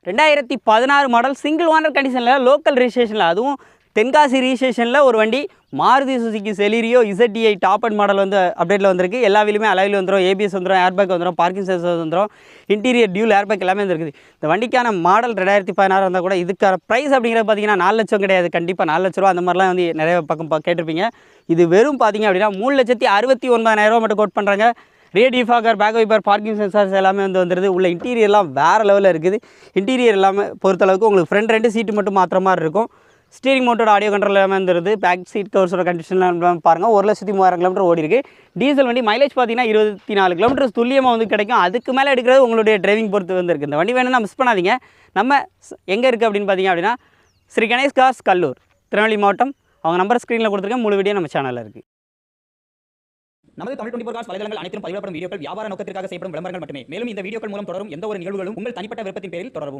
2016 model single owner கண்டிஷனில் local ரிஜிஸ்ட்ரேஷனில், அதுவும் தென்காசி ரிஜிஸ்ட்ரேஷனில் ஒரு வண்டி Maruti Suzuki Celerio ZDI top and model வந்து அப்டேட்டில் வந்திருக்கு. எல்லா வீலுமே அலாயில் வந்துடும், ஏபிஎஸ் வந்துடும், ஏர்பேக் வந்துடும், பார்க்கிங் சென்சர் வந்துடும், இன்டீரியர் டியூல் ஏர்பேக் எல்லாமே வந்துருக்குது. இந்த வண்டிக்கான மாடல் 2016 இருந்தால் கூட இதுக்கான ப்ரைஸ் அப்படிங்கிறது பார்த்தீங்கன்னா 4 லட்சம் கிடையாது, கண்டிப்பாக 4 லட்ச ரூபா அந்த மாதிரிலாம் வந்து நிறைய பக்கம் கேட்டிருப்பீங்க. இது வெறும் பார்த்தீங்க அப்படின்னா 3,69,000 மட்டும் கோட் பண்ணுறாங்க. Rear defogger, back wiper, parking sensors எல்லாமே வந்து வந்துடுது. உள்ள இன்டீரியர்லாம் வேறு லெவலில் இருக்குது. இன்டீரியர் எல்லாமே பொறுத்தளவுக்கு உங்களுக்கு ஃப்ரண்ட் 2 சீட்டு மட்டும் மாத்திர மாதிரி இருக்கும். ஸ்டீரிங் மோட்டோட ஆடியோ கண்ட்ரோல் எல்லாமே வந்துருது. பேக் சீட் கவர்ஸோட கண்டிஷன்லாம் பாருங்கள். 1,30,000 கிலோமீட்டர் ஓடி இருக்குது. டீசல் வண்டி மைலேஜ் பார்த்தீங்கன்னா 24 கிலோமீட்டர் துல்லியமாக வந்து கிடைக்கும். அதுக்கு மேலே எடுக்கிறது உங்களுடைய டிரைவிங் பொறுத்து வந்து இருக்குது. இந்த வண்டி வேணும்னா மிஸ் பண்ணாதீங்க. நம்ம எங்கே இருக்குது அப்படின்னு பார்த்தீங்க அப்படின்னா ஸ்ரீ கணேஷ் கார்ஸ், கல்லூர், திருநெல்வேலி மாவட்டம். அவங்க நம்பர் ஸ்க்ரீனில் கொடுத்துருக்கேன். முழு வீடியோ நம்ம சேனலில் இருக்குது. நமது தமிழ் 24 கார்ஸ் வலைதளங்கள் அனைத்தும் பதிவிடப்படும் வீடியோக்கள் வியாபார நோக்கத்திற்காக செய்யப்படும் விளம்பரங்கள் மட்டுமே. மேலும் இந்த வீடியோக்கள் மூலம் தொடரும் எந்த ஒரு நிகழ்வுகளும் உங்கள் தனிப்பட்ட விருப்பத்தின் பேரில் தொடரவும்.